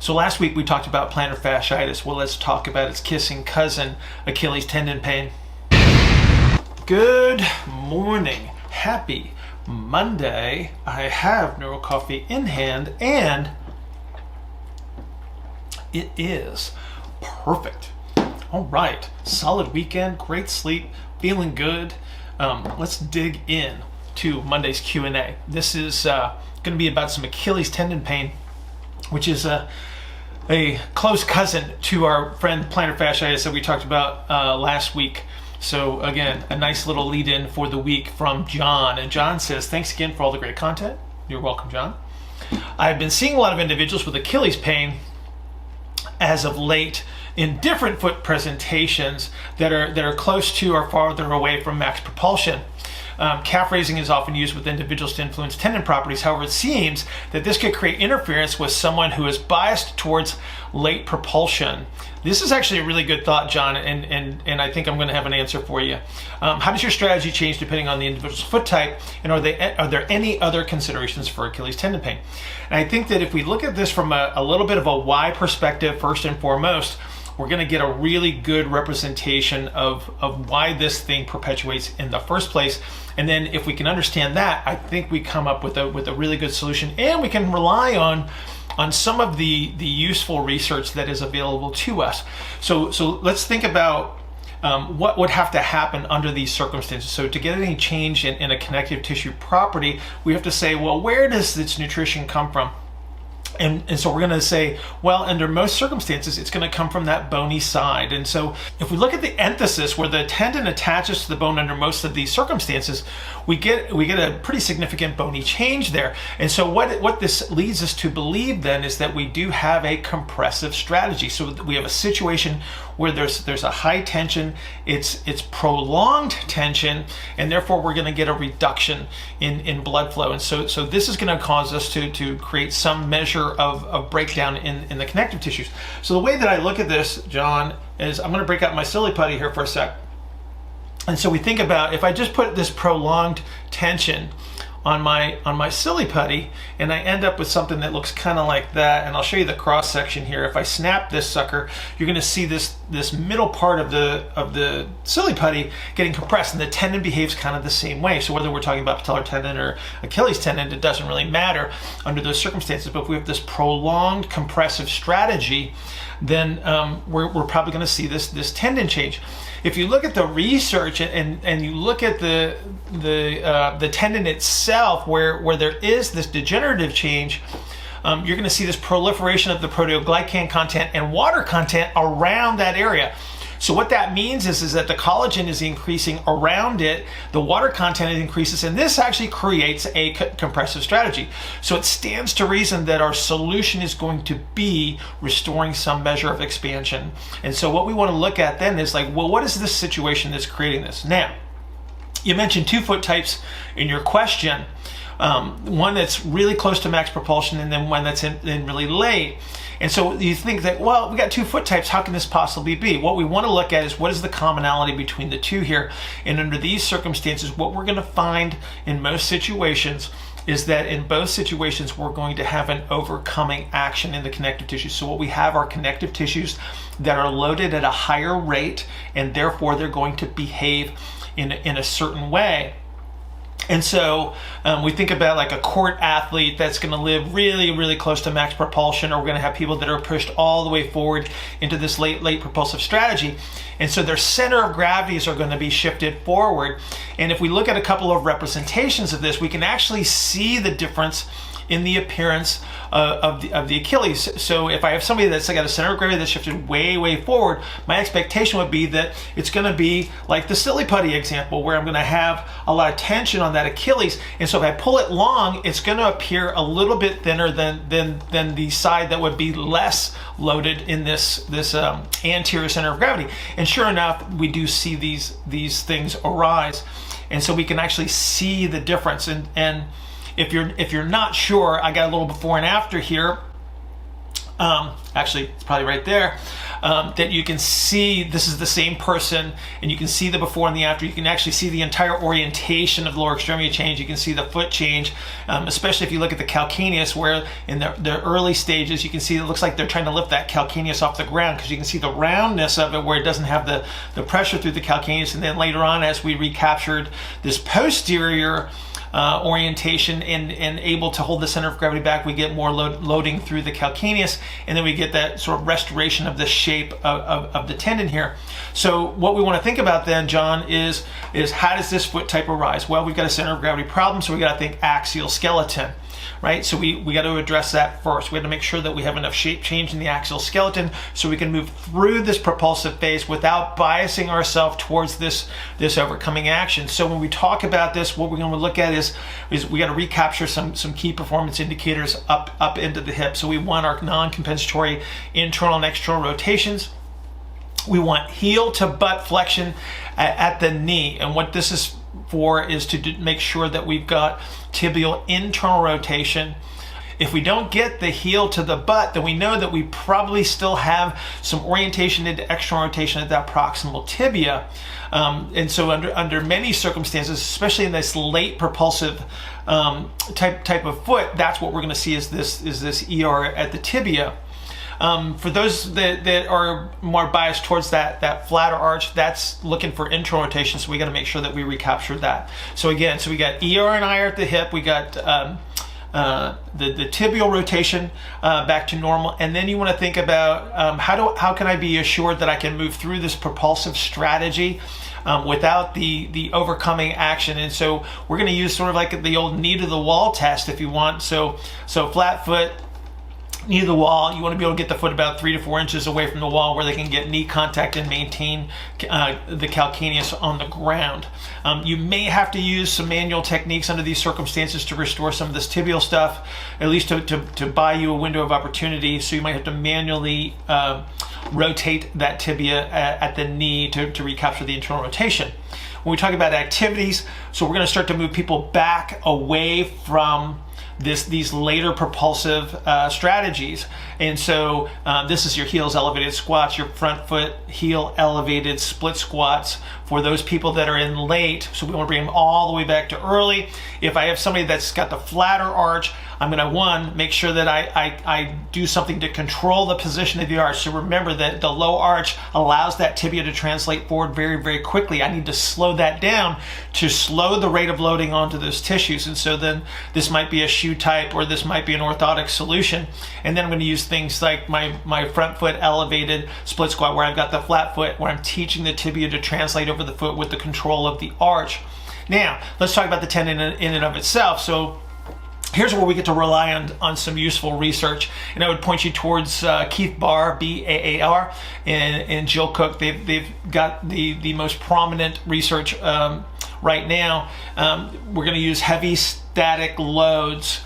So last week we talked about plantar fasciitis. Well, let's talk about its kissing cousin, Achilles tendon pain. Good morning. Happy Monday. I have Neuro Coffee in hand and it is perfect. All right, solid weekend, great sleep, feeling good. Let's dig in to Monday's Q&A. This is going to be about some Achilles tendon pain, which is a close cousin to our friend plantar fasciitis that we talked about last week. So again, a nice little lead in for the week from John. And John says, thanks again for all the great content. You're welcome, John. I've been seeing a lot of individuals with Achilles pain as of late in different foot presentations that are close to or farther away from max propulsion. Calf raising is often used with individuals to influence tendon properties. However, it seems that this could create interference with someone who is biased towards late propulsion. This is actually a really good thought, John, and I think I'm going to have an answer for you. How does your strategy change depending on the individual's foot type, and are there any other considerations for Achilles tendon pain? And I think that if we look at this from a little bit of a why perspective, first and foremost, we're going to get a really good representation of why this thing perpetuates in the first place. And then if we can understand that, I think we come up with a really good solution, and we can rely on some of the useful research that is available to us. So let's think about what would have to happen under these circumstances. So to get any change in a connective tissue property, we have to say, well, where does this nutrition come from? And so we're going to say, well, under most circumstances, it's going to come from that bony side. And so if we look at the enthesis where the tendon attaches to the bone under most of these circumstances, we get a pretty significant bony change there. And so what this leads us to believe then is that we do have a compressive strategy. So we have a situation where there's a high tension, it's prolonged tension, and therefore we're going to get a reduction in blood flow. And so this is going to cause us to create some measure of breakdown in the connective tissues. So the way that I look at this, John, is I'm going to break out my silly putty here for a sec. And so we think about, if I just put this prolonged tension on my silly putty, and I end up with something that looks kind of like that, and I'll show you the cross section here. If I snap this sucker, you're going to see this middle part of the silly putty getting compressed, and the tendon behaves kind of the same way. So whether we're talking about patellar tendon or Achilles tendon, it doesn't really matter under those circumstances. But if we have this prolonged compressive strategy, then we're probably going to see this tendon change. If you look at the research and you look at the tendon itself, where there is this degenerative change, you're going to see this proliferation of the proteoglycan content and water content around that area. So what that means is that the collagen is increasing around it, the water content increases, and this actually creates a compressive strategy. So it stands to reason that our solution is going to be restoring some measure of expansion. And so what we want to look at then is like, well, what is this situation that's creating this? Now, you mentioned two foot types in your question. One that's really close to max propulsion, and then one that's in really late. And so you think that, well, we got two foot types, how can this possibly be? What we want to look at is what is the commonality between the two here. And under these circumstances, what we're going to find in most situations is that in both situations, we're going to have an overcoming action in the connective tissue. So what we have are connective tissues that are loaded at a higher rate, and therefore they're going to behave in a certain way. And so we think about like a court athlete that's going to live really, really close to max propulsion, or we're going to have people that are pushed all the way forward into this late propulsive strategy. And so their center of gravities are going to be shifted forward. And if we look at a couple of representations of this, we can actually see the difference in the appearance of the Achilles. So if I have somebody that's got a center of gravity that's shifted way forward, my expectation would be that it's going to be like the silly putty example, where I'm going to have a lot of tension on that Achilles. And so if I pull it long, it's going to appear a little bit thinner than the side that would be less loaded in this anterior center of gravity. And sure enough, we do see these things arise. And so we can actually see the difference. And if you're not sure, I got a little before and after here. Actually, it's probably right there. that you can see this is the same person, and you can see the before and the after. You can actually see the entire orientation of the lower extremity change. You can see the foot change, especially if you look at the calcaneus, where in the early stages you can see it looks like they're trying to lift that calcaneus off the ground, because you can see the roundness of it where it doesn't have the pressure through the calcaneus. And then later on, as we recaptured this posterior orientation and able to hold the center of gravity back, we get more loading through the calcaneus, and then we get that sort of restoration of the shape of the tendon here. So what we want to think about then, John, is how does this foot type arise? Well, we've got a center of gravity problem, so we got to think axial skeleton, right? So we got to address that first. We have to make sure that we have enough shape change in the axial skeleton so we can move through this propulsive phase without biasing ourselves towards this overcoming action. So when we talk about this, what we're going to look at is we got to recapture some key performance indicators up into the hip. So we want our non-compensatory internal and external rotations. We want heel to butt flexion at the knee, and what this is for is to make sure that we've got tibial internal rotation. If we don't get the heel to the butt, then we know that we probably still have some orientation into external rotation at that proximal tibia. And so under many circumstances, especially in this late propulsive type of foot, that's what we're going to see is this ER at the tibia. For those that are more biased towards that flatter arch, that's looking for internal rotation, so we got to make sure that we recapture that. So again, we got ER and IR at the hip, we got the tibial rotation back to normal, and then you want to think about how can I be assured that I can move through this propulsive strategy without the overcoming action. And so we're going to use sort of like the old knee to the wall test, if you want. So flat foot, knee to the wall. You want to be able to get the foot about 3 to 4 inches away from the wall where they can get knee contact and maintain the calcaneus on the ground. You may have to use some manual techniques under these circumstances to restore some of this tibial stuff, at least to buy you a window of opportunity. So you might have to manually rotate that tibia at the knee to recapture the internal rotation. When we talk about activities, so we're going to start to move people back away from these later propulsive strategies. And so this is your heels elevated squats, your front foot heel elevated split squats for those people that are in late. So we want to bring them all the way back to early. If I have somebody that's got the flatter arch, I'm going to make sure that I do something to control the position of the arch. So remember that the low arch allows that tibia to translate forward very, very quickly. I need to slow that down to slow the rate of loading onto those tissues. And so then this might be a shoe type, or this might be an orthotic solution. And then I'm going to use things like my front foot elevated split squat, where I've got the flat foot, where I'm teaching the tibia to translate over the foot with the control of the arch. Now, let's talk about the tendon in and of itself. So here's where we get to rely on some useful research, and I would point you towards Keith Barr, B-A-A-R, and Jill Cook. They've got the most prominent research right now. We're going to use heavy static loads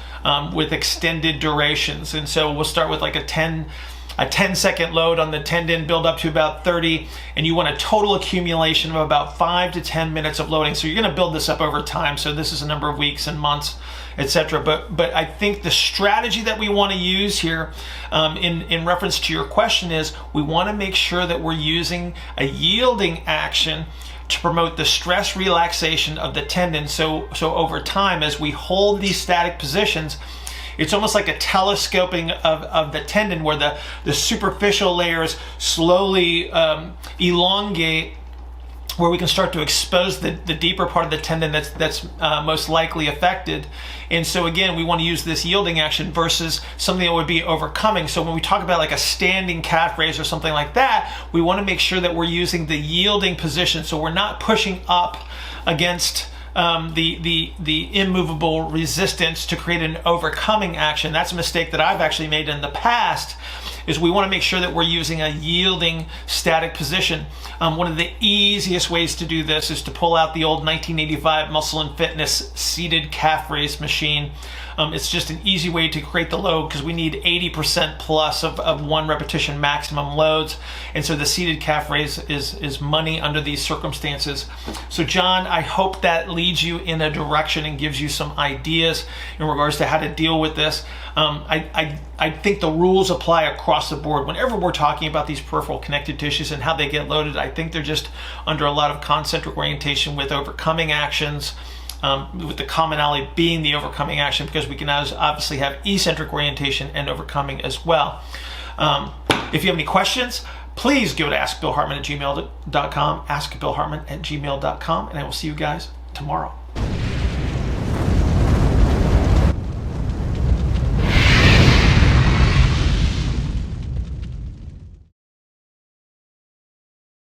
with extended durations, and so we'll start with like a 10-second load on the tendon, build up to about 30, and you want a total accumulation of about 5 to 10 minutes of loading. So you're going to build this up over time. So this is a number of weeks and months, etc. But I think the strategy that we want to use here, in reference to your question, is we want to make sure that we're using a yielding action to promote the stress relaxation of the tendon. So over time, as we hold these static positions, it's almost like a telescoping of the tendon, where the superficial layers slowly elongate, where we can start to expose the deeper part of the tendon that's most likely affected. And so again, we want to use this yielding action versus something that would be overcoming. So when we talk about like a standing calf raise or something like that, we want to make sure that we're using the yielding position, so we're not pushing up against the immovable resistance to create an overcoming action. That's a mistake that I've actually made in the past, is we want to make sure that we're using a yielding static position. One of the easiest ways to do this is to pull out the old 1985 Muscle and Fitness seated calf raise machine. It's just an easy way to create the load, because we need 80% plus of one repetition maximum loads. And so the seated calf raise is money under these circumstances. So John, I hope that leads you in a direction and gives you some ideas in regards to how to deal with this. I think the rules apply across across the board. Whenever we're talking about these peripheral connective tissues and how they get loaded, I think they're just under a lot of concentric orientation with overcoming actions, with the commonality being the overcoming action, because we can obviously have eccentric orientation and overcoming as well. If you have any questions, please go to askbillhartman@gmail.com, askbillhartman@gmail.com, and I will see you guys tomorrow.